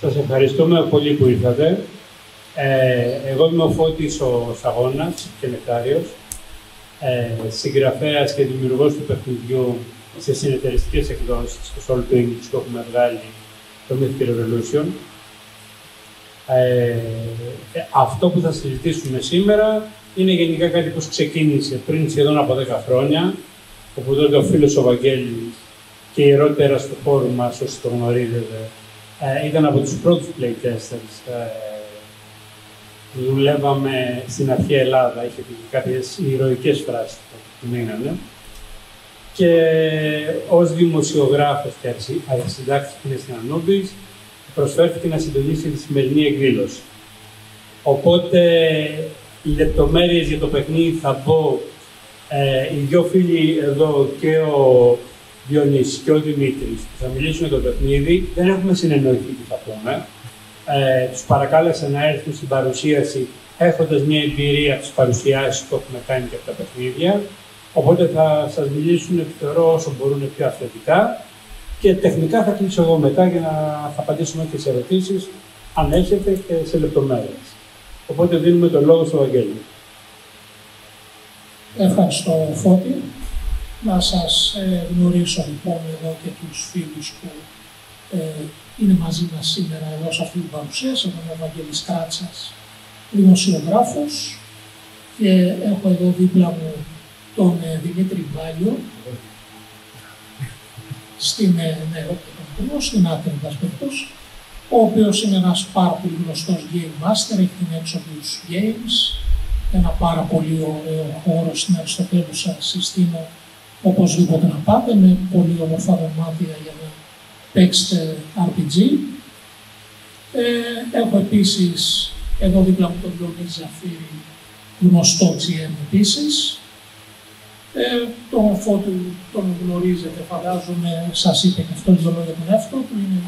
Σας ευχαριστούμε πολύ που ήρθατε. Εγώ είμαι ο Φώτης ο Σαγώνας και Νεκτάριος, συγγραφέας και δημιουργός του παιχνιδιού σε συνεταιριστικές εκδόσεις στο Soul Twins που έχουμε βγάλει το Mythical Revolution. Αυτό που θα συζητήσουμε σήμερα είναι γενικά κάτι που ξεκίνησε πριν σχεδόν από 10 χρόνια, όπου τότε ο φίλος ο Βαγγέλης και η ιερότερα του χώρου μας, όσοι το γνωρίζετε, ήταν από τους πρώτους playtesters. Δουλεύαμε στην αρχαία Ελλάδα, είχε κάποιες ηρωικές φράσεις που μείνανε. Και ως δημοσιογράφος και αρχισυντάκτης στην Ανούμπης, προσφέρθηκε να συντονίσει τη σημερινή εκδήλωση. Οπότε, λεπτομέρειες για το παιχνίδι θα πω. Οι δύο φίλοι εδώ, και ο Διονύσης και ο Δημήτρης, που θα μιλήσουν για το παιχνίδι, δεν έχουμε συνεννοηθεί τι θα πούμε. Τους παρακάλεσα να έρθουν στην παρουσίαση έχοντας μια εμπειρία από τις παρουσιάσεις που έχουμε κάνει και από τα παιχνίδια. Οπότε θα σας μιλήσουν, θεωρώ, όσο μπορούν πιο αυθεντικά. Και τεχνικά θα κλείσω εγώ μετά για να θα απαντήσουμε και σε ερωτήσεις, αν έχετε, και σε λεπτομέρειες. Οπότε δίνουμε το λόγο στο Βαγγέλη. Ευχαριστώ, Φώτη. Να σας γνωρίσω λοιπόν εδώ και τους φίλους που είναι μαζί μας σήμερα εδώ σε αυτή την παρουσίαση. Εγώ είμαι ο Βαγγέλης Κράτσας, δημοσιογράφος, και έχω εδώ δίπλα μου τον Δημήτρη Μπάλιο, στην στην άκρη μας, ο οποίος είναι ένας πάρα πολύ γνωστός Game Master, έχει την Exodus Games, ένα πάρα πολύ ωραίο χώρο στην Αριστοτέλουσα, συστήνω οπωσδήποτε να πάτε, με πολύ όμορφα δωμάτια για να παίξετε RPG. Έχω επίσης εδώ δίπλα μου τον Διονύση Ζαφύρη, γνωστό GM επίσης. Τον Φώτη τον γνωρίζετε, φαντάζομαι, σας είπε και αυτό το λόγο για τον εαυτό του, είναι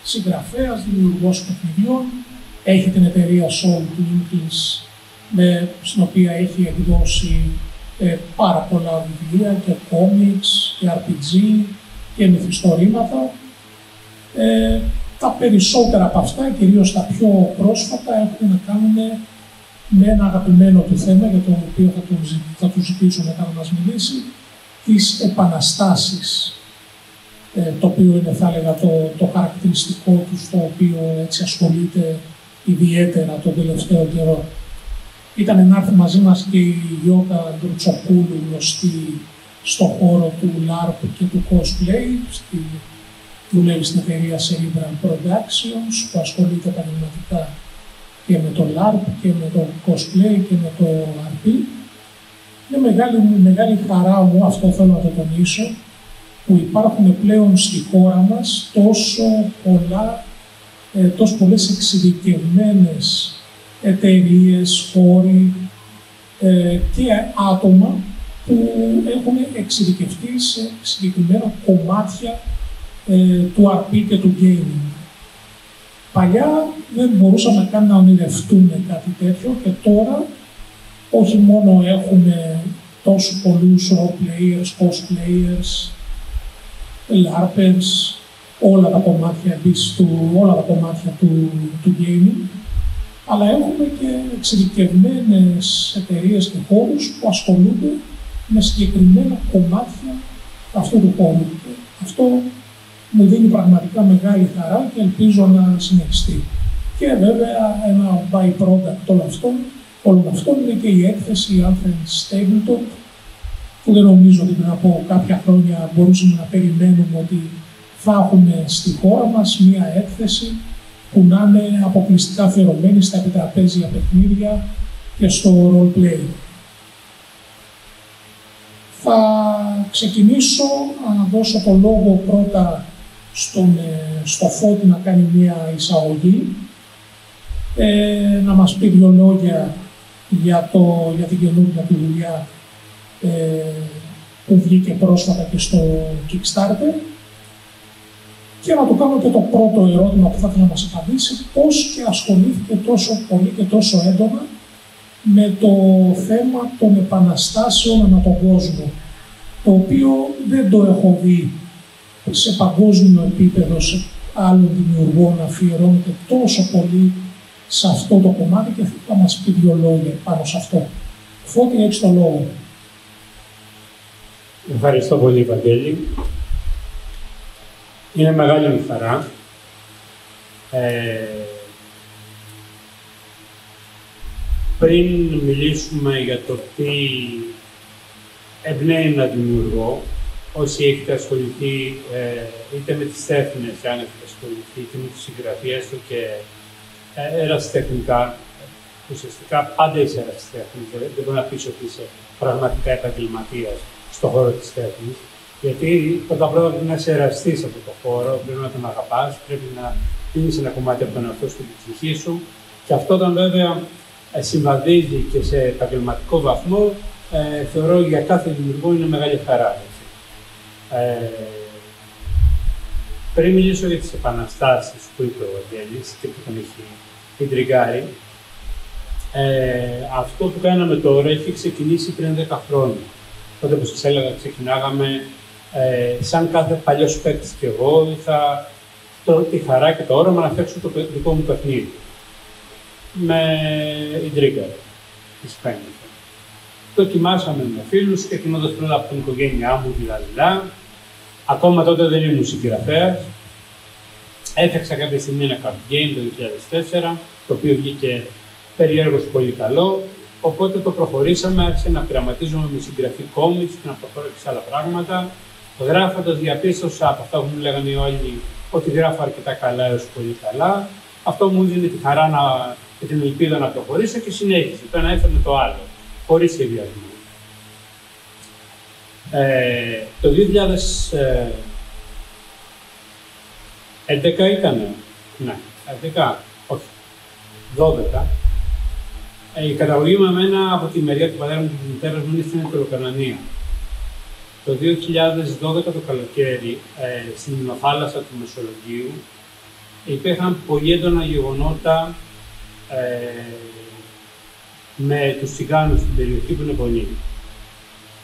συγγραφέας, δημιουργός παιχνιδιών, έχει την εταιρεία Soul Twins, στην οποία έχει εκδώσει πάρα πολλά βιβλία και κόμιξ και RPG και μυθιστορήματα. Τα περισσότερα από αυτά, κυρίως τα πιο πρόσφατα, έχουν να κάνουν με ένα αγαπημένο του θέμα, για το οποίο θα του ζητήσω μετά να μας μιλήσει, τις επαναστάσεις, το οποίο είναι, θα έλεγα, το χαρακτηριστικό του, στο οποίο έτσι ασχολείται ιδιαίτερα τον τελευταίο καιρό. Ήταν να έρθει μαζί μας και η Γιώτα Ντρουτσοκούλου, γνωστή στον χώρο του LARP και του cosplay, δουλεύει στην εταιρεία Cerebral Productions, που ασχολείται επαγγελματικά και με το LARP και με το cosplay και με το RP. Είναι μεγάλη χαρά μου, αυτό θέλω να το τονίσω, που υπάρχουν πλέον στη χώρα μας τόσο πολλές εξειδικευμένες εταιρείες, χώροι και άτομα που έχουν εξειδικευτεί σε συγκεκριμένα κομμάτια του RP και του gaming. Παλιά δεν μπορούσαμε καν να ονειρευτούμε κάτι τέτοιο, και τώρα όχι μόνο έχουμε τόσο πολλούς role players, cosplayers, LARPers, όλα τα κομμάτια του gaming, αλλά έχουμε και εξειδικευμένες εταιρείες και χώρους που ασχολούνται με συγκεκριμένα κομμάτια αυτού του χώρου. Αυτό μου δίνει πραγματικά μεγάλη χαρά και ελπίζω να συνεχιστεί. Και βέβαια ένα by-product όλων αυτών είναι και η έκθεση Athens Tabletop, που δεν νομίζω ότι πριν από κάποια χρόνια μπορούσαμε να περιμένουμε ότι θα έχουμε στη χώρα μας μία έκθεση που να είναι αποκλειστικά αφιερωμένη στα επιτραπέζια παιχνίδια και στο role-play. Θα ξεκινήσω να δώσω το λόγο πρώτα στο Φώτη να κάνει μία εισαγωγή, να μας πει δύο λόγια για την καινούργια του δουλειά που βγήκε πρόσφατα και στο Kickstarter, και να του κάνω και το πρώτο ερώτημα που θα ήθελα να μας απαντήσει, πώς και ασχολήθηκε τόσο πολύ και τόσο έντονα με το θέμα των επαναστάσεων ανά τον κόσμο, το οποίο δεν το έχω δει σε παγκόσμιο επίπεδο άλλων δημιουργών αφιερώνεται τόσο πολύ σε αυτό το κομμάτι και θα μας πει δύο λόγια πάνω σε αυτό. Φώτη, έχεις το λόγο. Ευχαριστώ πολύ, Βαγγέλη. Είναι μεγάλη μου χαρά. Πριν μιλήσουμε για το τι εμπνέει ένα δημιουργό, όσοι έχετε ασχοληθεί είτε με τις τέχνες, αν έχετε ασχοληθεί, είτε με τη συγγραφία, έστω και ερασιτεχνικά, ουσιαστικά πάντα είσαι ερασιτέχνης, δεν μπορεί να πεις ότι είσαι πραγματικά επαγγελματίας στον χώρο της τέχνης, γιατί πρώτα απ' όλα πρέπει να είσαι εραστής από το χώρο, πρέπει να τον αγαπάς, πρέπει να δίνεις ένα κομμάτι από τον εαυτό σου και την ψυχή σου, και αυτό όταν βέβαια συμβαδίζει και σε επαγγελματικό βαθμό, θεωρώ για κάθε δημιουργό είναι μεγάλη χαρά. Πριν μιλήσω για τις επαναστάσεις που είπε ο Βαγγέλης και που τον έχει ιντριγκάρει, αυτό που κάναμε τώρα έχει ξεκινήσει πριν 10 χρόνια. Τότε που σας έλεγα, ξεκινάγαμε σαν κάθε παλιός παίκτης και εγώ, είχα τη χαρά και το όραμα να φτιάξω το δικό μου παιχνίδι. Με ιντρίγκα της Πέντε. Δοκιμάσαμε με φίλους, ξεκινώντας πρώτα από την οικογένειά μου, δηλαδή. Ακόμα τότε δεν ήμουν συγγραφέας. Έφτιαξα κάποια στιγμή ένα card game το 2004, το οποίο βγήκε περιέργως πολύ καλό. Οπότε το προχωρήσαμε, άρχισε να πειραματίζομαι με συγγραφή κόμιξ και να προχωρώ και σε άλλα πράγματα. Γράφοντας, διαπίστωσα από αυτά που μου λέγανε όλοι ότι γράφω αρκετά καλά έως πολύ καλά. Αυτό μου δίνει τη χαρά και την ελπίδα να προχωρήσω και συνέχισε. Το ένα έφερνε το άλλο, χωρίς σχεδιασμό. Το 2011 ήταν, ναι, 11, όχι, 12. Η καταγωγή μου εμένα από τη μεριά του πατέρα μου και της μητέρας μου είναι στην Εντεροκανανία. Το 2012 το καλοκαίρι, στην Ινωθάλασσα του Μεσολογγίου, υπήρχαν πολύ έντονα γεγονότα με τους Τσιγκάνους στην περιοχή που είναι πολλοί.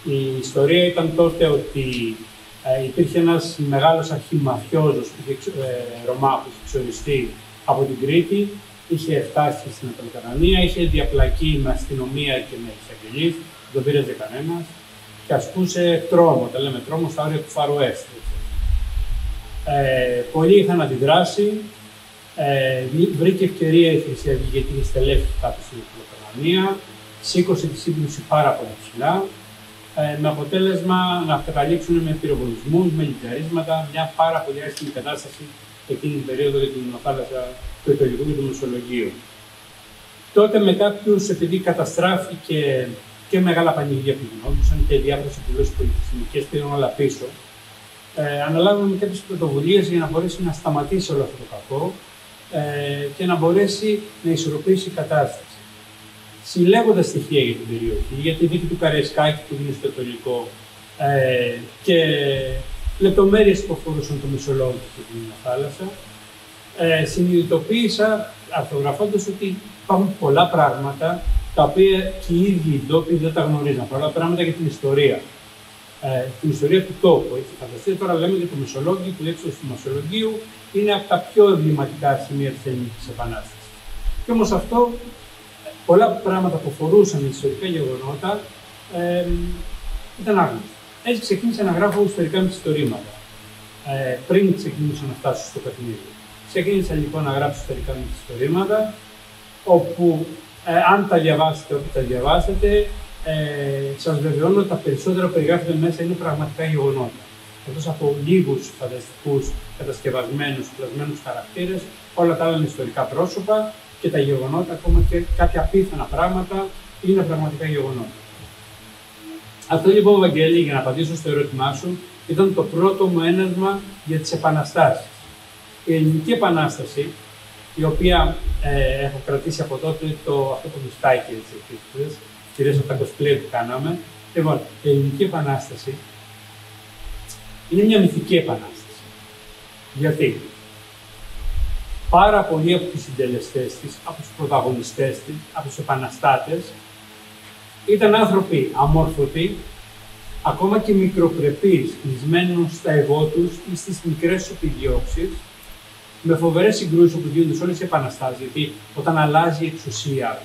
Η ιστορία ήταν τότε ότι υπήρχε ένας μεγάλος αρχιμαφιόζος Ρωμά που είχε εξοριστεί από την Κρήτη, είχε φτάσει στην Ανατολικανανία, είχε διαπλακεί με αστυνομία και με εισαγγελείς, δεν τον πήρε κανένας και ασκούσε τρόμο, τα λέμε τρόμο στα όρια του Φαρουέστ. Πολλοί είχαν αντιδράσει, βρήκε ευκαιρία η Χρυσή Αυγή γιατί είχε στελέχη κάτω στην Ανατολικανανία, σήκωσε τη σύγκρουση πάρα πολύ ψηλά, με αποτέλεσμα να καταλήξουν με πυροβολισμούς, με λιτιαρίσματα, μια πάρα πολύ άσχημη κατάσταση εκείνη την περίοδο για την θάλασσα του Ιταλικού και του Μεσολογγίου. Τότε με κάποιους, επειδή καταστράφηκε και μεγάλα πανηγύρια που γινόντουσαν και διάφορες εκδηλώσεις πολιτισμικές πήραν όλα πίσω, αναλάβαμε κάποιες πρωτοβουλίες για να μπορέσει να σταματήσει όλο αυτό το κακό και να μπορέσει να ισορροπήσει η κατάσταση. Συλλέγοντας στοιχεία για την περιοχή, για τη δίκη του Καραϊσκάκη που γίνει στο Ετωλικό και λεπτομέρειες που αφορούσαν το Μεσολόγγιο και την θάλασσα, συνειδητοποίησα, αρθογραφώντας ότι υπάρχουν πολλά πράγματα τα οποία και οι ίδιοι οι ντόπιοι δεν τα γνωρίζαν. Πολλά πράγματα για την ιστορία. Την ιστορία του τόπου. Φανταστείτε τώρα λέμε για το Μεσολόγγιο, που η έξοδος του Μεσολογγίου είναι από τα πιο εμβληματικά σημεία της Ελληνικής Επανάστασης. Και όμως αυτό, πολλά πράγματα που αφορούσαν ιστορικά γεγονότα ήταν άγνωστα. Έτσι ξεκίνησα να γράφω ιστορικά μυθιστορήματα. Πριν ξεκινήσω να φτάσω στο παιχνίδι. Ξεκίνησα λοιπόν να γράψω ιστορικά μυθιστορήματα, όπου αν τα διαβάσετε, όπου τα διαβάσετε, σας βεβαιώνω ότι τα περισσότερα που περιγράφονται μέσα είναι πραγματικά γεγονότα. Εκτός από λίγους φανταστικούς, κατασκευασμένους, πλασμένους χαρακτήρες, όλα τα άλλα είναι ιστορικά πρόσωπα και τα γεγονότα, ακόμα και κάποια απίθανα πράγματα, είναι πραγματικά γεγονότα. Αυτό λοιπόν, Βαγγέλη, για να απαντήσω στο ερώτημά σου, ήταν το πρώτο μου ένασμα για τις επαναστάσεις. Η Ελληνική Επανάσταση, η οποία έχω κρατήσει από τότε αυτό το μουστάκι της επίθεσης, κυρίως από τα cosplay που κάναμε. Λοιπόν, η Ελληνική Επανάσταση είναι μια μυθική επανάσταση. Γιατί πάρα πολλοί από τους συντελεστές της, από τους πρωταγωνιστές της, από τους επαναστάτες, ήταν άνθρωποι αμόρφωτοι, ακόμα και μικροπρεπείς, κλεισμένους στα εγώ τους ή στις μικρές επιδιώξεις, με φοβερές συγκρούσεις που γίνονται σε όλες τις επαναστάσεις. Γιατί όταν αλλάζει η εξουσία,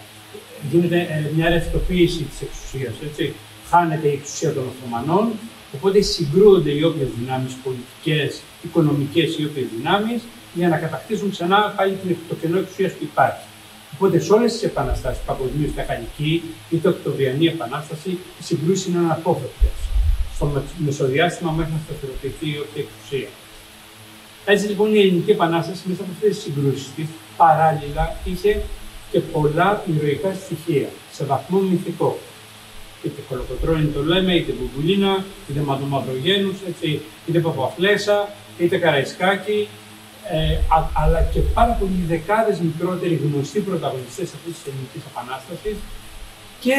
γίνεται μια ρευστοποίηση της εξουσίας. Έτσι. Χάνεται η εξουσία των Οθωμανών, οπότε συγκρούονται οι όποιες δυνάμεις πολιτικές, οικονομικές ή όποιες δυνάμεις για να κατακτήσουν ξανά πάλι το κενό εξουσίας που υπάρχει. Οπότε σε όλες τις επαναστάσεις, παγκοσμίως, είτε Γαλλική είτε Οκτωβριανή Επανάσταση, οι συγκρούσεις είναι αναπόφευκτες. Στο μεσοδιάστημα μέχρι να σταθεροποιηθεί η όποια εξουσία. Έτσι λοιπόν η Ελληνική Επανάσταση μέσα από αυτές τις συγκρούσεις της παράλληλα είχε και πολλά ηρωικά στοιχεία, σε βαθμό μυθικό. Είτε Κολοκοτρώνη το λέμε, είτε Μπουμπουλίνα, είτε Μαδομαυρογένους, είτε Παπαφλέσσα, είτε Καραϊσκάκη, αλλά και πάρα πολλοί δεκάδες μικρότεροι γνωστοί πρωταγωνιστές αυτής της Ελληνικής Επανάστασης και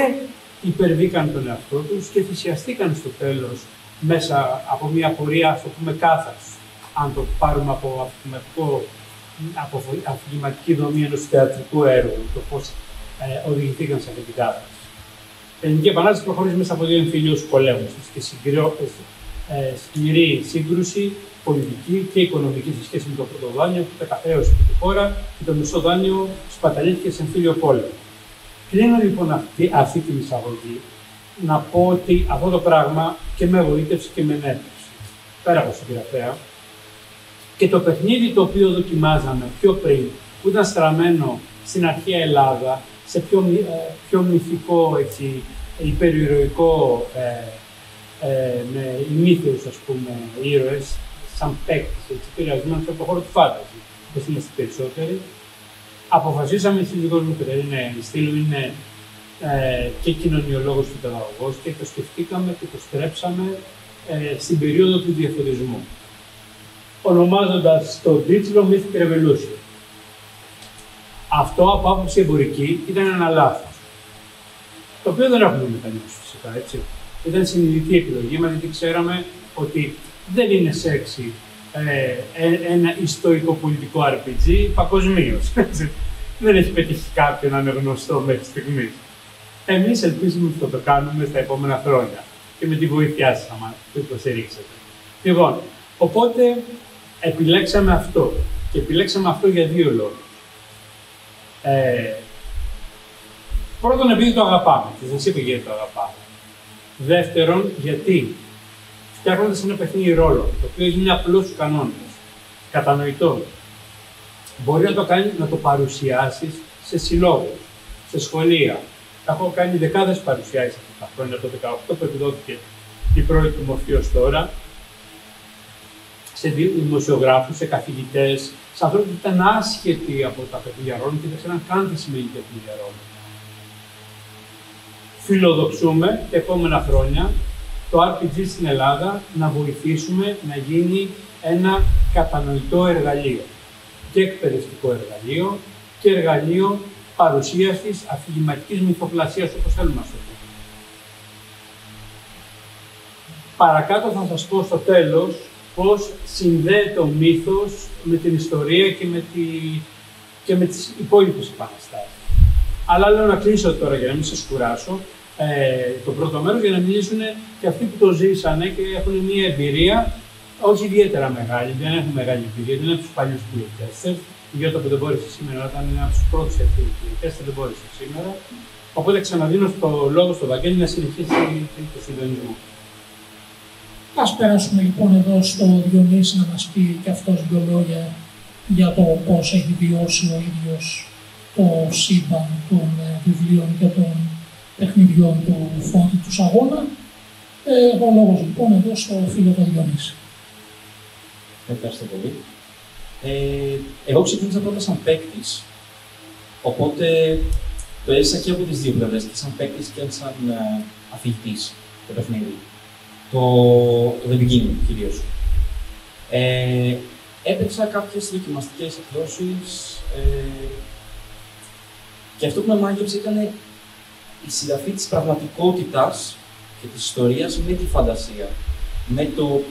υπερβήκαν τον εαυτό τους και θυσιαστήκαν στο τέλος μέσα από μια πορεία, ας το πούμε, κάθαρση. Αν το πάρουμε από αφηγηματική δομή ενός θεατρικού έργου, το πώς οδηγηθήκαν σε αυτή την κάθαρση. Η Ελληνική Επανάσταση προχωρήσει μέσα από δύο εμφυλίους πολέμους και σκληρή σύγκρουση πολιτική και οικονομική σε σχέση με το πρώτο δάνειο που καταχρέωσε τη χώρα και το μισό δάνειο σπαταλήθηκε σε εμφύλιο πόλεμο. Κλείνω λοιπόν αυτή την εισαγωγή να πω ότι αυτό το πράγμα και με εγωίτευσε και με ενέπνευσε. Πέρα από συγγραφέα. Και το παιχνίδι το οποίο δοκιμάζαμε πιο πριν, που ήταν στραμμένο στην αρχαία Ελλάδα, σε πιο μυθικό, υπερηρωικό, με ημίθεους, ας πούμε, ήρωες, σαν παίκτες, επηρεασμένους από το χώρο του φάνταζη, όπως είμαστε περισσότεροι. Αποφασίσαμε, η σύζυγός μου Κατερίνα Στήλου είναι και κοινωνιολόγος και παιδαγωγός και το σκεφτήκαμε και το στρέψαμε στην περίοδο του διαφωτισμού, ονομάζοντας το τίτλο Mythic Revolution. Αυτό από άποψη εμπορική ήταν ένα λάθος, το οποίο δεν έχουμε μετανιώσει φυσικά, έτσι. Ήταν συνειδητή επιλογή μας, γιατί ξέραμε ότι δεν είναι σεξι ένα ιστορικό-πολιτικό RPG παγκοσμίως. Δεν έχει πετύχει κάποιον να είναι γνωστό μέχρι στιγμής. Εμείς ελπίζουμε ότι θα το κάνουμε στα επόμενα χρόνια και με τη βοήθειά σας να το υποστηρίξετε. Λοιπόν, οπότε επιλέξαμε αυτό και επιλέξαμε αυτό για δύο λόγους. Πρώτον, επειδή το αγαπάμε και σας είπα γιατί το αγαπάμε. Δεύτερον, γιατί φτιάχνοντας ένα παιχνίδι ρόλο, το οποίο είναι απλό στους κανόνες, κατανοητό, μπορεί να το παρουσιάσεις σε συλλόγους, σε σχολεία. Έχω κάνει δεκάδες παρουσιάσεις αυτά τα χρόνια, το 2018 που εκδόθηκε η πρώτη μορφή ως τώρα, σε δημοσιογράφους, σε καθηγητές, σε ανθρώπους που ήταν άσχετοι από τα παιχνίδια ρόλων και δεν ξέραν καν τι σημαίνει παιχνίδια ρόλων. Φιλοδοξούμε τα επόμενα χρόνια το RPG στην Ελλάδα να βοηθήσουμε να γίνει ένα κατανοητό εργαλείο. Και εκπαιδευτικό εργαλείο και εργαλείο παρουσίασης αφηγηματικής μυθοπλασίας, όπως θέλουμε να το πούμε. Παρακάτω θα σας πω στο τέλος πώς συνδέεται ο μύθος με την ιστορία και με τις υπόλοιπες επαναστάσεις. Αλλά λέω να κλείσω τώρα για να μην σας κουράσω το πρώτο μέρος, για να μιλήσουν και αυτοί που το ζήσανε και έχουν μια εμπειρία όχι ιδιαίτερα μεγάλη, δεν έχουν μεγάλη εμπειρία, δεν είναι από τους παλιούς πυροκαίστες. Η Γιώτα που δεν μπόρεσε σήμερα ήταν ένα από τους πρώτους πυροκαίστες, δεν μπόρεσε σήμερα. Οπότε ξαναδίνω το λόγο στο Βαγγέλη να συνεχίσει το συντονισμό. Ας περάσουμε λοιπόν εδώ στο Διονύση να μας πει και αυτός δύο λόγια για το πώς έχει βιώσει ο ίδιος το σύμπαν των βιβλίων και των παιχνιδιών του Φώτη του Σαγώνα. Ο λόγος λοιπόν εδώ στο φίλο του Διονύση. Ευχαριστώ πολύ. Εγώ ξεκίνησα πρώτα σαν παίκτης, οπότε το έζησα και από τις δύο πλευρές, και σαν παίκτης και σαν αφηγητής το παιχνίδι. Το The Beginning κυρίως. Έπαιξα κάποιες δοκιμαστικές εκδόσεις και αυτό που με μάγεψε ήταν η συγγραφή της πραγματικότητας και της ιστορίας με τη φαντασία. Με το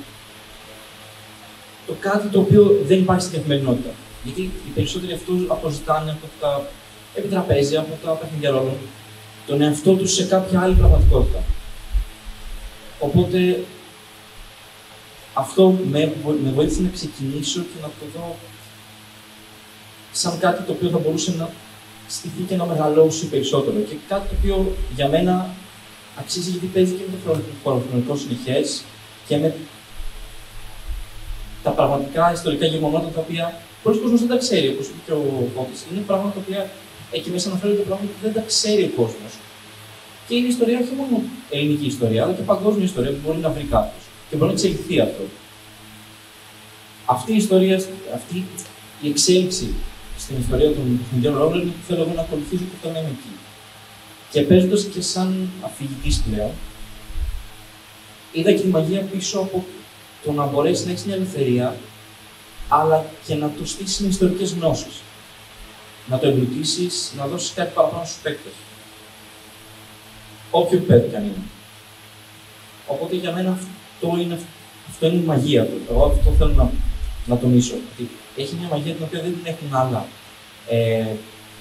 κάτι το οποίο δεν υπάρχει στην καθημερινότητα. Γιατί οι περισσότεροι αυτούς αποζητάνε από τα επιτραπέζια, από τα παιχνίδια ρόλων, τον εαυτό τους σε κάποια άλλη πραγματικότητα. Οπότε αυτό με βοήθησε να ξεκινήσω και να το δω σαν κάτι το οποίο θα μπορούσε να στηθεί και να μεγαλώσει περισσότερο. Και κάτι το οποίο για μένα αξίζει γιατί παίζει και με το χωροχρονικό συνεχές και με τα πραγματικά ιστορικά γεγονότα τα οποία πολλοί κόσμος δεν τα ξέρει, όπως είπε και ο Φώτης. Είναι πράγματα τα οποία εκεί μέσα αναφέρονται πράγματα που δεν τα ξέρει ο κόσμος. Και είναι ιστορία όχι μόνο ελληνική ιστορία, αλλά και παγκόσμια ιστορία που μπορεί να βρει κάποιο και μπορεί να εξελιχθεί αυτό. Αυτή η ιστορία, αυτή η εξέλιξη στην ιστορία των παιχνιδιών ρόλων είναι που θέλω εγώ να ακολουθήσω και αυτό να είμαι εκεί. Και παίζοντας και σαν αφηγητής πλέον, είδα και τη μαγεία πίσω από το να μπορέσει να έχει μια ελευθερία, αλλά και να το στήσεις με ιστορικές γνώσεις. Να το εμπλουτίσεις, να δώσεις κάτι παραπάνω στους παίκτες. Όποιο επίπεδο κι αν είναι. Οπότε για μένα αυτό είναι η μαγεία του. Εγώ αυτό θέλω να τονίσω. Ότι έχει μια μαγεία την οποία δεν την έχουν άλλα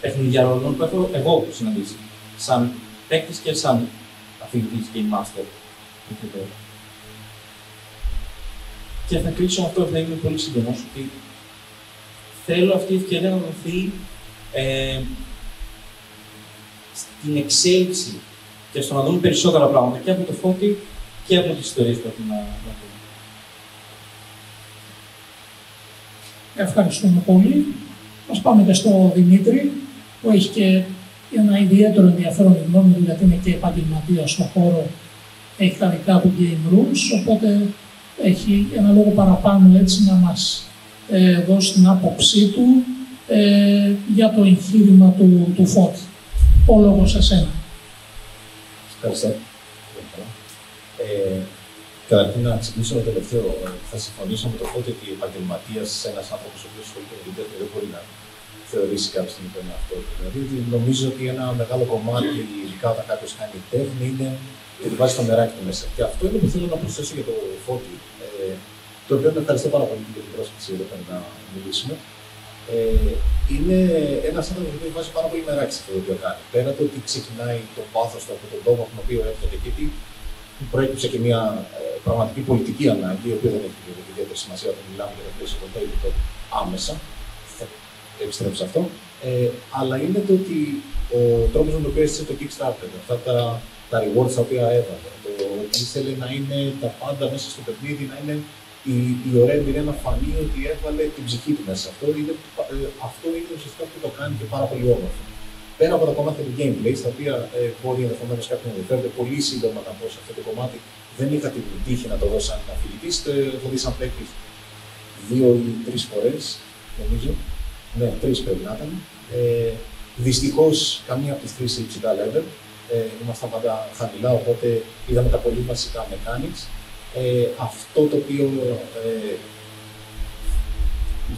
παιχνίδια ρόλων που έχω εγώ συναντήσει. Σαν παίκτης και σαν αφηγητής Game Master. Και θα κλείσω με αυτό, θα είμαι πολύ σύντομος, ότι θέλω αυτή η ευκαιρία να δοθεί στην εξέλιξη και στο να δούμε περισσότερα πράγματα και από το Φώτη και από τις ιστορίες που έχουμε να πούμε. Ευχαριστούμε πολύ. Ας πάμε και στο Δημήτρη, που έχει και ένα ιδιαίτερο ενδιαφέρον γνώμη, γιατί είναι και επαγγελματίας στον χώρο, έχει τα δικά του game rooms, οπότε έχει ένα λόγο παραπάνω έτσι να μας δώσει την άποψή του για το εγχείρημα του Φώτη. Ο λόγος σε σένα. Ευχαριστώ. Καταρχήν να ξεκινήσω με το τελευταίο. Θα συμφωνήσω με το Φώτη ότι επαγγελματίας ένας άνθρωπος ο οποίος ασχολείται με την τέχνη δεν μπορεί να θεωρήσει κάποια στιγμή τον εαυτό του. Δηλαδή, νομίζω ότι ένα μεγάλο κομμάτι, ειδικά όταν κάποιος κάνει τέχνη, είναι ότι βάζει το νεράκι του μέσα. Και αυτό είναι που θέλω να προσθέσω για το Φώτη, το οποίο με ευχαριστώ πάρα πολύ για την πρόσκληση εδώ πέρα να μιλήσουμε. Είναι ένας άνθρωπος που βάζει πάρα πολύ νεράκι σε αυτό το οποίο κάνει. Πέρα το ότι ξεκινάει το πάθος του από τον τόπο από τον οποίο έρχεται και τι προέκυψε και μια πραγματική πολιτική ανάγκη, η οποία δεν έχει ιδιαίτερη σημασία όταν μιλάμε για το πλαίσιο των τέλειων άμεσα. Θα επιστρέψω σε αυτό. Αλλά είναι το ότι ο τρόπος με τον οποίο έστησε το Kickstarter, αυτά τα rewards τα οποία έβαλε, το ότι ήθελε να είναι τα πάντα μέσα στο παιχνίδι, να είναι η ωραία εμπειρία να φανεί ότι έβαλε την ψυχή του μέσα. Αυτό είναι ουσιαστικά που το κάνει και πάρα πολύ όμορφο. Πέρα από τα κομμάτια του gameplay, στα οποία μπορεί ενδεχομένως κάποιον να ενδιαφέρεται, πολύ σύντομα να πω σε αυτό το κομμάτι, δεν είχα την τύχη να το δω σαν αφηγητής. Το έχω δει σαν παίκτης 2 ή 3 φορές, νομίζω. Ναι, 3 πρέπει να ήταν. Δυστυχώς, καμία από τις 3 σε υψηλά level. Ήμασταν πάντα χαμηλά, οπότε είδαμε τα πολύ βασικά mechanics. Αυτό το οποίο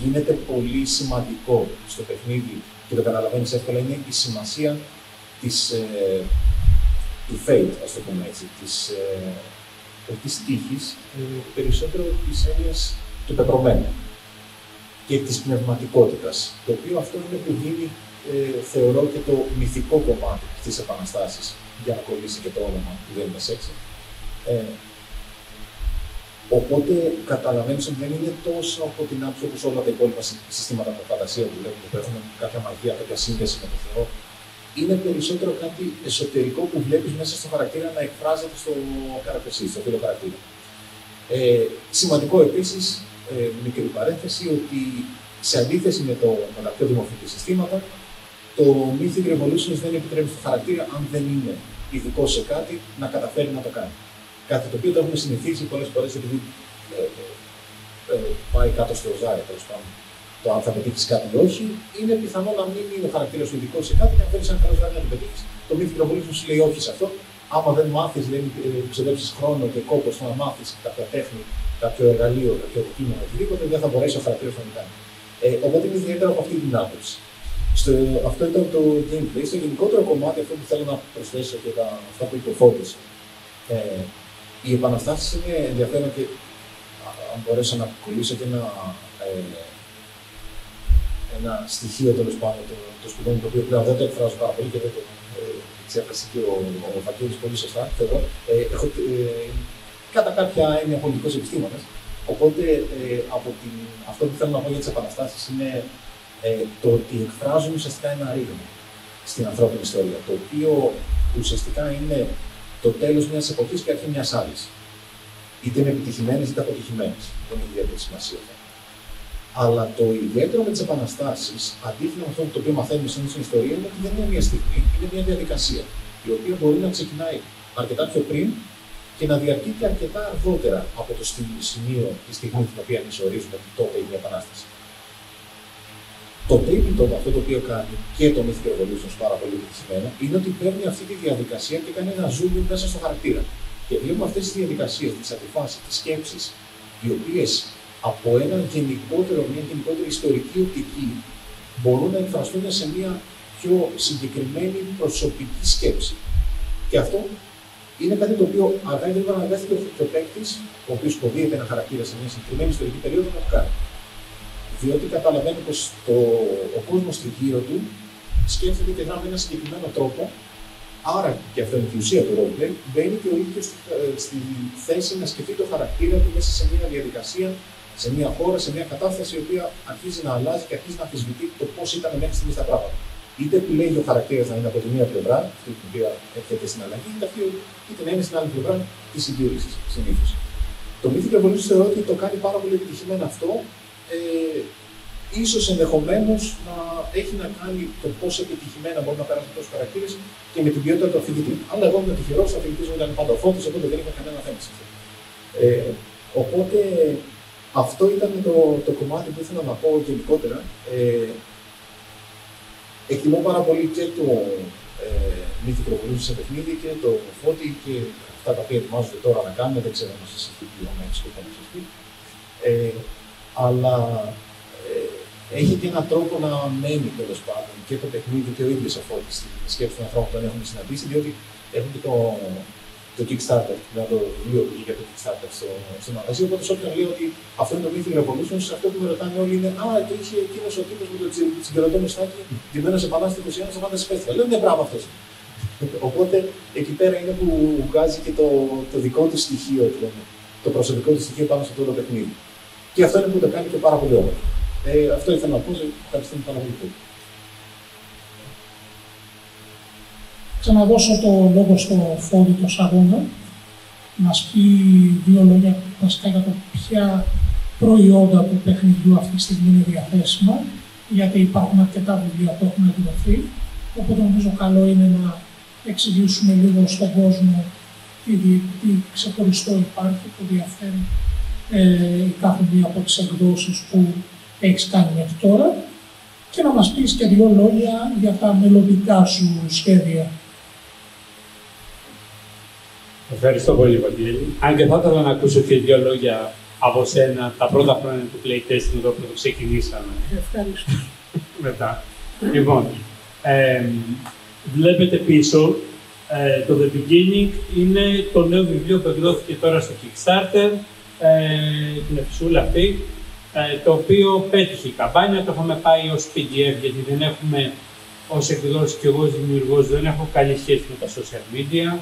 γίνεται πολύ σημαντικό στο παιχνίδι και το καταλαβαίνεις εύκολα είναι η σημασία του fate, ας το πούμε έτσι, της τύχης, περισσότερο της έννοιας του πεπρωμένου και της πνευματικότητας, το οποίο αυτό είναι που γίνει, θεωρώ, και το μυθικό κομμάτι της Επαναστάσης, για να κολλήσει και το όνομα που δεν είναι σεξι. Οπότε καταλαβαίνεις ότι δεν είναι τόσο από την άποψη όπως όλα τα υπόλοιπα συστήματα με φαντασία που βλέπουμε, που έχουν κάποια μαγεία, κάποια σύνδεση με τον Θεό. Είναι περισσότερο κάτι εσωτερικό που βλέπεις μέσα στο χαρακτήρα να εκφράζεται στο χαρακτήρα, στο φίλο χαρακτήρα. Σημαντικό επίσης, μικρή παρένθεση, ότι σε αντίθεση με τα πιο δημοφιλή συστήματα, το Mythic Revolutions δεν επιτρέπει στο χαρακτήρα, αν δεν είναι ειδικό σε κάτι, να καταφέρει να το κάνει. Κάτι το οποίο το έχουμε συνηθίσει πολλές φορές, επειδή πάει κάτω στο ζάρι, τέλος πάντων. Το αν θα πετύχει κάτι ή όχι, είναι πιθανό να μην είναι ο χαρακτήρας σου ειδικό σε κάτι και αν θέλει ένα καλό ζάρι να το πετύχει. Το Mythic Revolutions σου λέει όχι σε αυτό. Άμα δεν μάθει, δεν ξοδέψει χρόνο και κόπο στο να μάθει κάποια τέχνη, κάποιο εργαλείο, κάποιο κείμενο, οτιδήποτε, δεν θα μπορέσει ο χαρακτήρας να το κάνει. Οπότε είναι ιδιαίτερα από αυτή την άποψη. Αυτό ήταν το gameplay. Στο γενικότερο κομμάτι, αυτό που θέλω να προσθέσω και αυτά που είπε ο Φώτης. Οι επαναστάσεις είναι ενδιαφέρον και αν μπορέσω να κολλήσω και ένα στοιχείο τέλος πάντων το σπουδών, το οποίο πλέον δεν το εκφράζω πάρα πολύ και δεν το εξέφρασε και ο Βαγγέλης πολύ σωστά, θεωρώ. Έχω κατά κάποια έννοια πολιτικός επιστήμονας. Οπότε αυτό που θέλω να πω για τις επαναστάσεις είναι το ότι εκφράζουν ουσιαστικά ένα ρήγμα στην ανθρώπινη ιστορία, το οποίο ουσιαστικά είναι το τέλος μιας εποχής και αρχή μιας άλλης. Είτε είναι επιτυχημένες είτε αποτυχημένες. Δεν έχει ιδιαίτερη σημασία αυτό. Αλλά το ιδιαίτερο με τις επαναστάσεις, αντίθετα με αυτό το οποίο μαθαίνουμε στην ιστορία, είναι ότι δεν είναι μια στιγμή, είναι μια διαδικασία, η οποία μπορεί να ξεκινάει αρκετά πιο πριν και να διαρκεί και αρκετά αργότερα από το σημείο, τη στιγμή την οποία εμείς ορίζουμε ότι τότε είναι η επανάσταση. Το τρίπλο αυτό το οποίο κάνει και το Mythic Revolutions πάρα πολύ επιτυχημένο είναι ότι παίρνει αυτή τη διαδικασία και κάνει ένα zoom μέσα στο χαρακτήρα. Και βλέπουμε αυτές τις διαδικασίες, τις αντιφάσεις, τις σκέψεις, οι οποίες από μια γενικότερη ιστορική οπτική μπορούν να εκφραστούν σε μια πιο συγκεκριμένη προσωπική σκέψη. Και αυτό είναι κάτι το οποίο αργά ή γρήγορα αναγκάστηκε ο παίκτης, ο οποίος υποδίεται ένα χαρακτήρα σε μια συγκεκριμένη ιστορική περίοδο, να το κάνει. Διότι καταλαβαίνει πως ο κόσμος γύρω του σκέφτεται και δρά με έναν συγκεκριμένο τρόπο, άρα και αυτό είναι η ουσία του roleplay, μπαίνει και ο ίδιος στη θέση να σκεφτεί το χαρακτήρα του μέσα σε μια διαδικασία, σε μια χώρα, σε μια κατάσταση η οποία αρχίζει να αλλάζει και αρχίζει να αμφισβητεί το πώς ήταν μέχρι στιγμής τα πράγματα. Είτε επιλέγει ο χαρακτήρας να είναι από τη μία πλευρά, αυτή την οποία έρχεται στην αλλαγή, είτε να είναι στην άλλη πλευρά τη συντήρηση συνήθως. Το Mythic Revolutions θεωρώ ότι το κάνει πάρα πολύ επιτυχημένο αυτό. Ίσως ενδεχομένως να έχει να κάνει το πόσο επιτυχημένα μπορεί να περάσουν τόσους χαρακτήρες και με την ποιότητα του αφηγητή. Αλλά εγώ είμαι τυχερός, ο αφηγητής μου ήταν πάντα ο Φώτης, οπότε δεν είχα κανένα θέμα σε αυτό. Οπότε αυτό ήταν το κομμάτι που ήθελα να πω γενικότερα. Εκτιμώ πάρα πολύ και το Mythic Revolutions σε παιχνίδι και το Φώτη και αυτά τα οποία ετοιμάζονται τώρα να κάνουμε. Δεν ξέρω αν σας έχει πει ο Μέξ που θα σας πει. Αλλά έχει και έναν τρόπο να μένει τέλος πάντων και το παιχνίδι και ο ίδιος ο Φώτης στη σκέψη των ανθρώπων που τον έχουν συναντήσει, διότι έχουν και το Kickstarter, δηλαδή το βιβλίο που για το Kickstarter στο μαγαζί. Οπότε, σε όποιον λέει ότι αυτό είναι το Mythic Revolutions, αυτό που με ρωτάνε όλοι είναι «Α, και είχε εκείνος ο τύπος με το συγκρατό μισθάκι, ντυμένος επανάσταση 21 στο Fantasy Festival». Λέω «Ναι, μπράβο αυτός». Οπότε, εκεί πέρα είναι που βγάζει και το δικό του στοιχείο, το προσωπικό του στοιχείο πάνω σε αυτό το παιχνίδι. Και αυτό είναι που το κάνει και πάρα πολύ όμορφο. Αυτό ήθελα να πω, ευχαριστούμε πάρα πολύ. Ξαναδώσω το λόγο στο Φώτη το Σαρούνα, να μας πει δύο λόγια βασικά για το ποια προϊόντα του παιχνιδιού αυτή τη στιγμή είναι διαθέσιμα, γιατί υπάρχουν αρκετά βιβλία που έχουν εκδοθεί, οπότε νομίζω καλό είναι να εξηγήσουμε λίγο στον κόσμο τι ξεχωριστό υπάρχει, που διαφέρει κάθε μία από τις εκδόσεις που έχεις κάνει μέχρι τώρα και να μας πεις και δύο λόγια για τα μελλοντικά σου σχέδια. Ευχαριστώ πολύ, Βαγγέλη. Αν και θα ήθελα να ακούσω και δύο λόγια από σένα τα πρώτα χρόνια του playtesting εδώ που το ξεκινήσαμε. Ευχαριστώ. Μετά. Λοιπόν, βλέπετε πίσω, το The Beginning είναι το νέο βιβλίο που εκδόθηκε τώρα στο Kickstarter, την εφησούλα αυτή, το οποίο πέτυχε η καμπάνια, το είχαμε πάει ως PDF, γιατί δεν έχουμε, ως εκδόσεις και εγώ ως δημιουργός, δεν έχω καλή σχέση με τα social media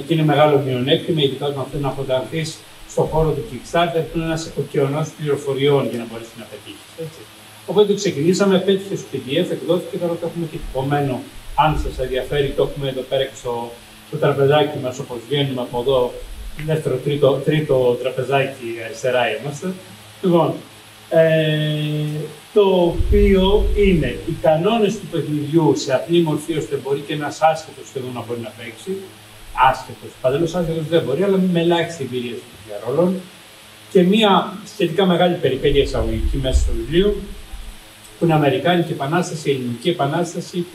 και είναι μεγάλο μειονέκτημα, ειδικά όταν αυτό να αποτανθείς στον χώρο του Kickstarter, που είναι ένας ωκεανός πληροφοριών για να μπορέσει να πετύχεις. Οπότε το ξεκινήσαμε, πέτυχε στο PDF, εκδόθηκε, τώρα το έχουμε και τυπωμένο. Αν σας ενδιαφέρει, το έχουμε εδώ πέρα και στο τραπεζάκι μας, όπως βγαίνουμε από εδώ, δεύτερο, τρίτο τραπεζάκι αριστερά είμαστε. Λοιπόν, το οποίο είναι οι κανόνες του παιχνιδιού σε απλή μορφή, ώστε μπορεί και ένας άσχετος σχεδόν να μπορεί να παίξει. Άσχετος, παντελώς άσχετος δεν μπορεί, αλλά με ελάχιστη εμπειρία στην παιχνίδια ρόλων. Και μια σχετικά μεγάλη περιπέτεια εισαγωγική μέσα στο βιβλίο, που είναι Αμερικάνικη Επανάσταση, Ελληνική Επανάσταση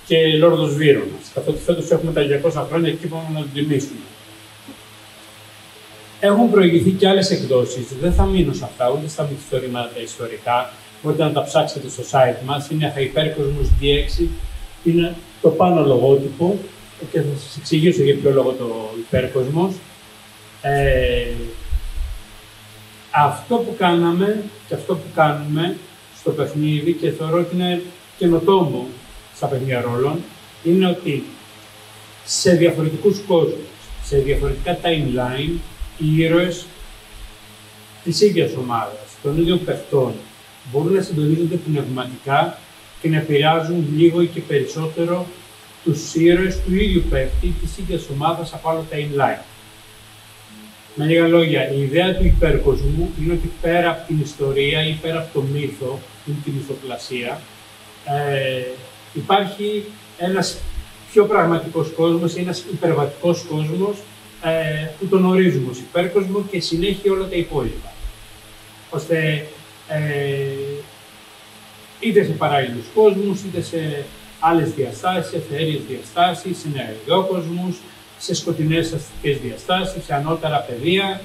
και Λόρδος Βύρωνας. Καθότι φέτος έχουμε τα 200 χρόνια και είπαμε να τον τιμήσουμε. Έχουν προηγηθεί και άλλες εκδόσεις, δεν θα μείνω σε αυτά, ούτε στα μυθιστορήματα τα ιστορικά. Μπορείτε να τα ψάξετε στο site μας. Είναι Hypercosmos D6, είναι το πάνω λογότυπο και θα σας εξηγήσω για ποιο λόγο το Hypercosmos. Αυτό που κάναμε και αυτό που κάνουμε στο παιχνίδι και θεωρώ ότι είναι καινοτόμο στα παιχνίδια ρόλων, είναι ότι σε διαφορετικούς κόσμους, σε διαφορετικά timeline, οι ήρωες της ίδιας ομάδας, των ίδιων παιχτών, μπορούν να συντονίζονται πνευματικά και να επηρεάζουν λίγο ή και περισσότερο τους ήρωες του ίδιου παίκτη, της ίδιας ομάδας από άλλο timeline. Με λίγα λόγια, η ιδέα του υπερκοσμού είναι ότι πέρα από την ιστορία ή πέρα από το μύθο ή τη μυθοπλασία, υπάρχει ένας πιο πραγματικός κόσμος, ένας υπερβατικός κόσμος που τον ορίζουμε ως υπέρκοσμο και συνέχεια όλα τα υπόλοιπα. Ώστε είτε σε παράλληλους κόσμους, είτε σε άλλες διαστάσεις, σε αιθαίες διαστάσεις, σε νεαριόκοσμους, σε σκοτεινές αστικές διαστάσεις, σε ανώτερα πεδία,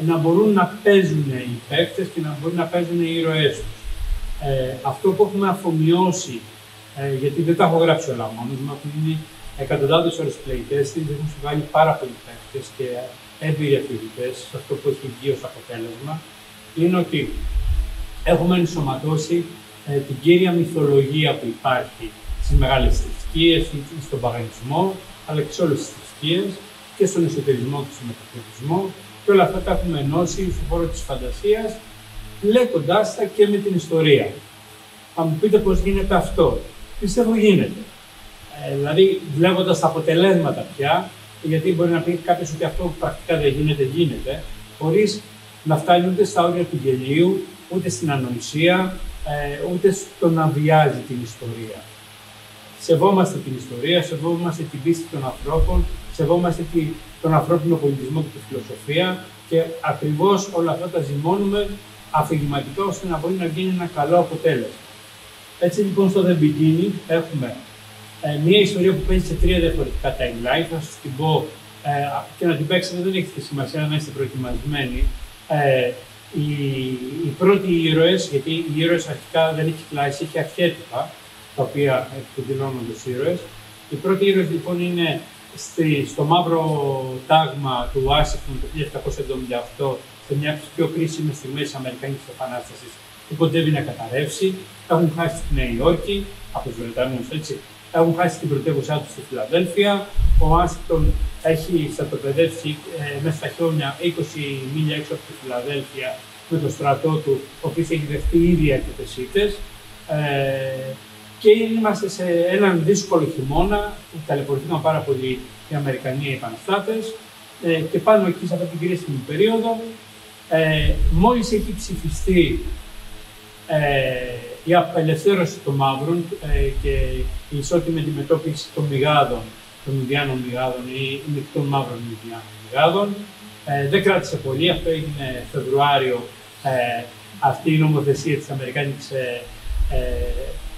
να μπορούν να παίζουν οι παίκτες και να μπορούν να παίζουν οι ήρωές τους. Αυτό που έχουμε αφομοιώσει, γιατί δεν τα έχω γράψει όλα μόνος μου, είναι εκατοντάδες ώρες playtesting, έχουν συμβάλει πάρα πολλοί παίκτες και έμπειροι αφηγητές σε αυτό που έχει βγει ως αποτέλεσμα, είναι ότι έχουμε ενσωματώσει την κύρια μυθολογία που υπάρχει στις μεγάλες θρησκείες, στον παγανισμό, αλλά και σε όλες τις θρησκείες και στον εσωτερισμό και στον μεταφυσισμό, και όλα αυτά τα έχουμε ενώσει στον χώρο της φαντασίας, λέγοντάς τα και με την ιστορία. Θα μου πείτε πώς γίνεται αυτό. Πιστεύω γίνεται. Δηλαδή, βλέποντας τα αποτελέσματα πια, γιατί μπορεί να πει κάποιος ότι αυτό πρακτικά δεν γίνεται, γίνεται, χωρίς να φτάνει ούτε στα όρια του γελίου, ούτε στην ανοησία, ούτε στο να βιάζει την ιστορία. Σεβόμαστε την ιστορία, σεβόμαστε την πίστη των ανθρώπων, σεβόμαστε τον ανθρώπινο πολιτισμό και τη φιλοσοφία και ακριβώς όλα αυτά τα ζυμώνουμε αφηγηματικά ώστε να μπορεί να γίνει ένα καλό αποτέλεσμα. Έτσι λοιπόν στο The Beginning έχουμε μια ιστορία που παίζει σε 3 διαφορετικά timeline. Θα σας την πω και να την παίξετε, δεν έχει σημασία να είστε προετοιμασμένοι. Οι πρώτοι ήρωες, γιατί οι ήρωες αρχικά δεν έχει κλάσει, έχει αρχέτυπα, τα οποία εκδηλώνονται ως ήρωες. Οι πρώτοι ήρωες λοιπόν είναι στο μαύρο τάγμα του Ουάσιγκτον το 1778, σε μια πιο κρίσιμη στιγμή της Αμερικανικής Επανάστασης, που κοντεύει να καταρρεύσει. Έχουν χάσει τη Νέα Υόρκη, από τους Βρετανούς, έτσι. Έχουν χάσει την πρωτεύουσά του στη Φιλαδέλφια. Ο Ουάσιγκτον έχει στρατοπεδεύσει μέσα στα χιόνια 20 μίλια έξω από τη Φιλαδέλφια με το στρατό του, ο οποίος έχει δεχτεί ήδη αρκετές ήττες. Και είμαστε σε έναν δύσκολο χειμώνα που ταλαιπωρηθήκαν πάρα πολύ οι Αμερικανοί επαναστάτες. Και πάνω εκεί, σε αυτή την κρίσιμη περίοδο, μόλις έχει ψηφιστεί η απελευθέρωση των μαύρων και η ισότιμη αντιμετώπιση των μηγάδων, των Ινδιάνων μηγάδων ή μεικτών μαύρων Ινδιάνων μηγάδων. Δεν κράτησε πολύ, αυτό έγινε Φεβρουάριο, αυτή η νομοθεσία της Αμερικάνικης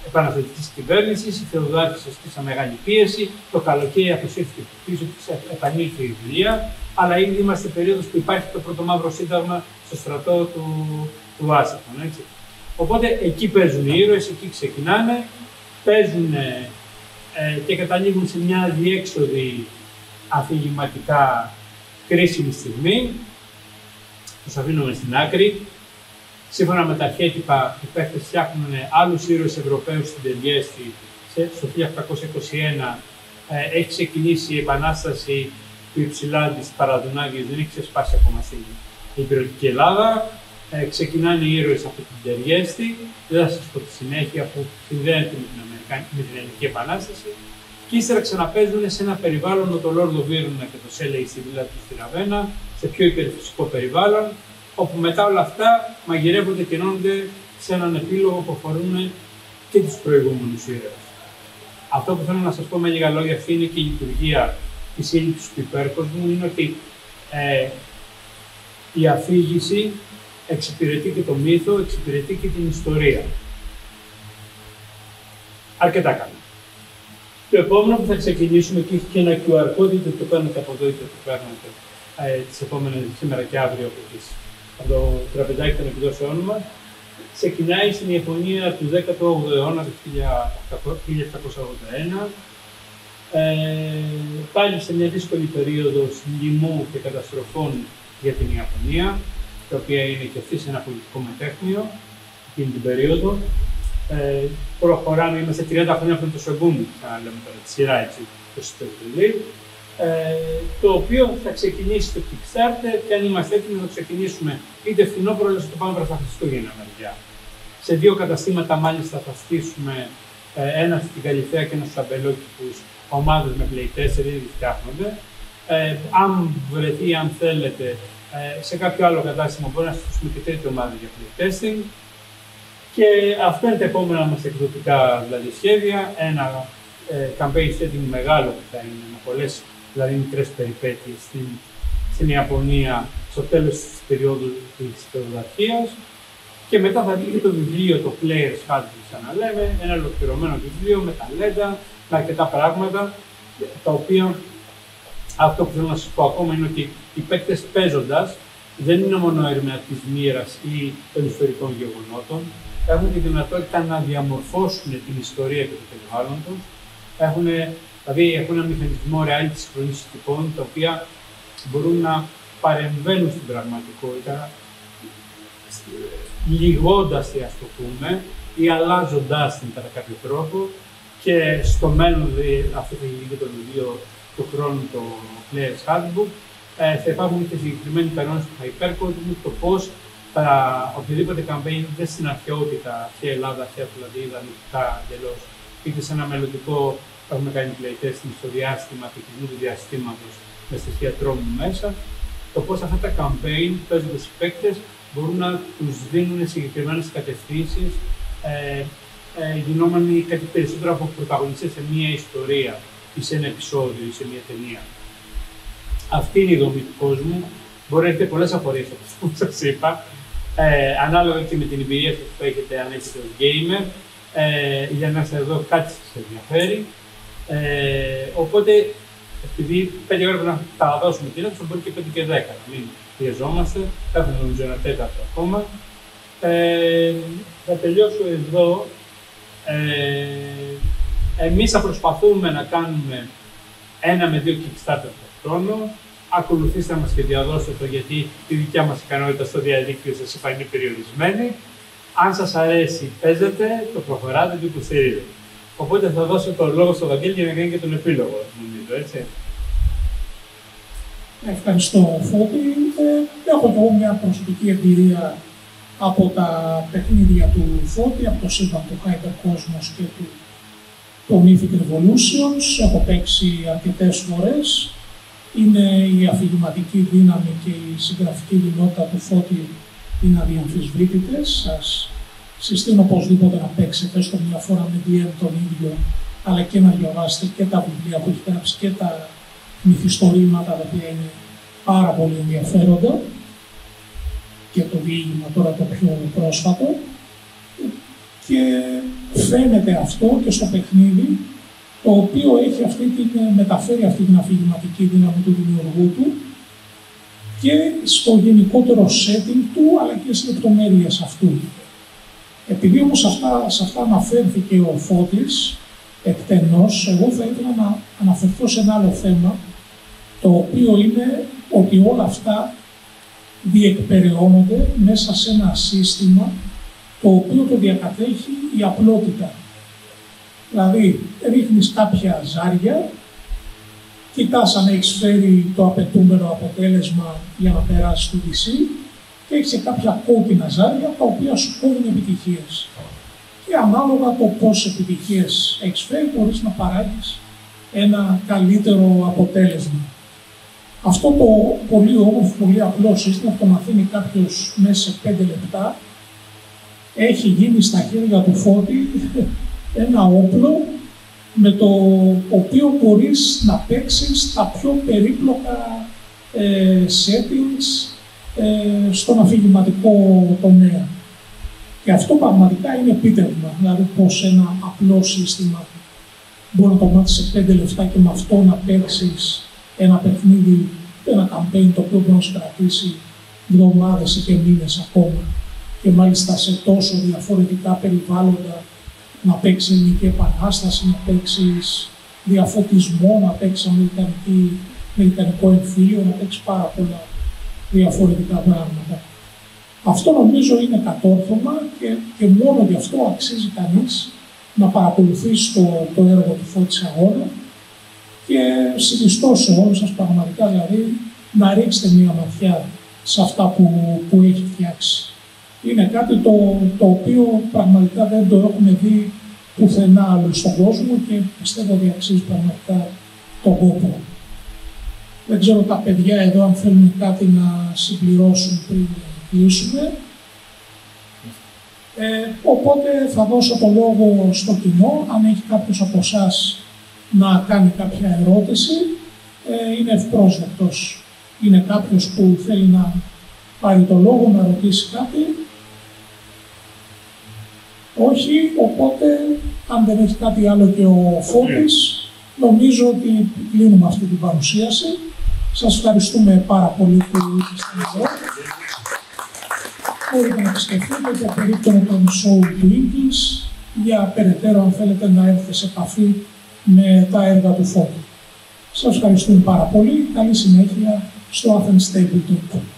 επαναστατικής κυβέρνησης. Οι θεοδάτες ασκήσαν μεγάλη πίεση, το καλοκαίρι αποσύρθηκε πίσω της, επανήλθε η δουλεία, αλλά ήδη είμαστε περίοδος που υπάρχει το πρώτο μαύρο σύνταγμα στο στρατό του Ουάσιγκτον, έτσι. Οπότε εκεί παίζουν οι ήρωες, εκεί ξεκινάνε, παίζουν και καταλήγουν σε μια διέξοδη αφηγηματικά κρίσιμη στιγμή. Τους αφήνουμε στην άκρη. Σύμφωνα με τα αρχέτυπα, οι παίκτες φτιάχνουν άλλους ήρωες Ευρωπαίους στην Τριέστη. Στο 1821 έχει ξεκινήσει η επανάσταση του Υψηλάντης Παραδουνάκης, δεν έχει ξεσπάσει ακόμα στην υπηρετική Ελλάδα. Ξεκινάνε οι ήρωες από την Τριέστη, δεν θα σας πω τη συνέχεια που συνδέεται με την Ελληνική Επανάσταση. Και ύστερα ξαναπαίζουν σε ένα περιβάλλον με τον Λόρδο Βίρουνα και το Σέλεϊ στη βίλα του στη Ραβένα, σε πιο υπερφυσικό περιβάλλον, όπου μετά όλα αυτά μαγειρεύονται και ενώνονται σε έναν επίλογο που αφορούν και τους προηγούμενους ήρωες. Αυτό που θέλω να σας πω με λίγα λόγια, αυτή είναι και η λειτουργία της σύλληψης του υπέρκοσμου, είναι ότι η αφήγηση εξυπηρετεί και το μύθο, εξυπηρετεί και την ιστορία. Αρκετά καλά. Το επόμενο που θα ξεκινήσουμε, και έχει και ένα QR code, είτε το παίρνετε από εδώ είτε το παίρνετε τις επόμενες σήμερα και αύριο από το τραπεζάκι των εκδόσεών μας, ξεκινάει στην Ιαπωνία του 18ου αιώνα, το 1781, πάλι σε μια δύσκολη περίοδο λοιμού και καταστροφών για την Ιαπωνία, τα οποία είναι και αυτή σε ένα πολιτικό μετέχνιο εκείνη την περίοδο. Προχωράμε, είμαστε 30 χρόνια πριν το Σογκούμι, ξαναλέμε τώρα τη σειρά έτσι, το Σιτοκουλί. το οποίο θα ξεκινήσει το Kickstarter και αν είμαστε έτοιμοι να το ξεκινήσουμε είτε φθινόπωρο είτε το πάμε προς τα Χριστούγεννα μεριά. Σε 2 καταστήματα μάλιστα θα στήσουμε, ένα στην Καλυθέα και ένα στους Αμπελόκηπους, ομάδες με playtester ήδη φτιάχνονται. Αν βρεθεί, αν θέλετε, σε κάποιο άλλο κατάστημα μπορεί να στήσουμε και τρίτη ομάδα για playtesting. Και αυτά είναι τα επόμενα μας εκδοτικά δηλαδή, σχέδια. Ένα campaign setting μεγάλο που θα είναι με πολλές δηλαδή μικρές περιπέτειες στην Ιαπωνία στο τέλος της περίοδου της πρωτοδαρχίας. Και μετά θα βγει και το βιβλίο, το Player's Handbook, σαν να λέμε, ένα ολοκληρωμένο βιβλίο με ταλέντα, με αρκετά πράγματα, τα οποία αυτό που θέλω να σας πω ακόμα είναι ότι οι παίκτες παίζοντας δεν είναι μόνο ερμηνεία της μοίρας ή των ιστορικών γεγονότων, έχουν τη δυνατότητα να διαμορφώσουν την ιστορία και το περιβάλλον τους. Δηλαδή έχουν ένα μηχανισμό reality συγχρονής τυπών, τα οποία μπορούν να παρεμβαίνουν στην πραγματικότητα, λιγώντας τη, ας το πούμε, ή αλλάζοντάς την κατά κάποιο τρόπο. Και στο μέλλον, δηλαδή, αυτό θα γίνει και το βιβλίο του χρόνου, το Player's Handbook, θα υπάρχουν και συγκεκριμένοι κανόνες που θα υπερκωδούν το πώς οποιοδήποτε campaign, είτε στην αρχαιότητα, αρχαία Ελλάδα, αρχαία δηλαδή ιδανικά εντελώς, είτε σε ένα μελλοντικό που έχουμε κάνει playtesting στο διάστημα, του κοινού του διαστήματος με στοιχεία τρόμου μέσα, το πώς αυτά τα campaign, παίζοντας οι παίκτες, μπορούν να τους δίνουν συγκεκριμένες κατευθύνσεις, γινόμενοι κάτι περισσότερο από πρωταγωνιστές σε μία ιστορία ή σε ένα επεισόδιο ή σε μία ταινία. Αυτή είναι η δομή του κόσμου. Μπορεί να έχετε πολλές απορίες από αυτό που σας είπα, ανάλογα και με την εμπειρία σας που έχετε αν έχετε ως gamer, για να είστε εδώ κάτι σας ενδιαφέρει. Οπότε, επειδή 5 ώρα πρέπει να τα δώσουμε την θα μπορεί και 5 και 10, να μην πιεζόμαστε, έχουμε νομίζω ένα τέταρτο ακόμα. Θα τελειώσω εδώ. Εμείς θα προσπαθούμε να κάνουμε 1 με 2 Kickstarter το χρόνο. Ακολουθήστε να μας και διαδώσετε το, γιατί η δικιά μας ικανότητα στο διαδίκτυο σας είπα είναι περιορισμένη. Αν σας αρέσει, παίζετε, το προχωράτε, το υποστηρίζετε. Οπότε θα δώσω το λόγο στο Βαγγέλη για να κάνει και τον επίλογο, νομίζω, έτσι. Ευχαριστώ, Φώτη. Έχω και εγώ μια προσωπική εμπειρία από τα παιχνίδια του Φώτη, από το σύμπαν του Hypercosmos και το Mythic Revolutions. Έχω παίξει αρκετές φορές. Είναι η αφηγηματική δύναμη και η συγγραφική δυνότητα του Φώτη είναι αδιαμφισβήτητες. Σας συστήνω οπωσδήποτε να παίξετε στο μια φορά με DM τον ίδιο, αλλά και να διαβάσετε και τα βιβλία που έχει γράψει και τα μυθιστορήματα, τα οποία είναι πάρα πολύ ενδιαφέροντα, και το διήγημα τώρα το πιο πρόσφατο. Και φαίνεται αυτό και στο παιχνίδι, το οποίο έχει μεταφέρει αυτή την αφηγηματική δύναμη του δημιουργού του και στο γενικότερο setting του, αλλά και στις λεπτομέρειες αυτού. Επειδή όμως σε αυτά αναφέρθηκε ο Φώτης εκτενώς, εγώ θα ήθελα να αναφερθώ σε ένα άλλο θέμα, το οποίο είναι ότι όλα αυτά διεκπεραιώνονται μέσα σε ένα σύστημα το οποίο το διακατέχει η απλότητα. Δηλαδή, ρίχνεις κάποια ζάρια, κοιτάς αν έχεις φέρει το απαιτούμενο αποτέλεσμα για να περάσεις το DC και έχεις και κάποια κόκκινα ζάρια τα οποία σου κόβουν επιτυχίες. Και ανάλογα το πόσες επιτυχίες έχεις φέρει, μπορείς να παράγεις ένα καλύτερο αποτέλεσμα. Αυτό το πολύ όμορφο, πολύ απλό σύστημα που το μαθαίνει κάποιος μέσα σε 5 λεπτά, έχει γίνει στα χέρια του Φώτη ένα όπλο με το οποίο μπορείς να παίξεις τα πιο περίπλοκα settings στον αφηγηματικό τομέα. Και αυτό πραγματικά είναι επίτευγμα, δηλαδή πως ένα απλό σύστημα μπορεί να το μάθεις σε 5 λεπτά και με αυτό να παίξεις ένα παιχνίδι, ένα campaign το οποίο μπορεί να σου κρατήσει εβδομάδες και μήνες ακόμα, και μάλιστα σε τόσο διαφορετικά περιβάλλοντα, να παίξεις ελληνική επανάσταση, να παίξεις διαφωτισμό, να παίξεις αμερικανικό εμφύλιο, να παίξεις πάρα πολλά διαφορετικά πράγματα. Αυτό νομίζω είναι κατόρθωμα και μόνο γι' αυτό αξίζει κανείς να παρακολουθήσει το έργο του Φώτη Αγώνα και συνιστώ σε όλους σας πραγματικά δηλαδή να ρίξετε μία ματιά σε αυτά που έχει φτιάξει. Είναι κάτι το οποίο πραγματικά δεν το έχουμε δει πουθενά άλλο στον κόσμο και πιστεύω ότι αξίζει πραγματικά τον κόπο. Δεν ξέρω τα παιδιά εδώ αν θέλουν κάτι να συμπληρώσουν πριν κλείσουμε. Οπότε θα δώσω το λόγο στο κοινό. Αν έχει κάποιος από εσάς να κάνει κάποια ερώτηση, είναι ευπρόσδεκτος. Είναι κάποιος που θέλει να πάρει το λόγο, να ρωτήσει κάτι. Όχι, οπότε αν δεν έχει κάτι άλλο και ο Φώτης, νομίζω ότι κλείνουμε αυτή την παρουσίαση. Σας ευχαριστούμε πάρα πολύ που ήρθατε εδώ. Μπορείτε να επισκεφτείτε το περίπτωρο των show του English για περαιτέρω αν θέλετε να έρθετε σε επαφή με τα έργα του Φώτη. Σας ευχαριστούμε πάρα πολύ. Καλή συνέχεια στο Athens Table Talk.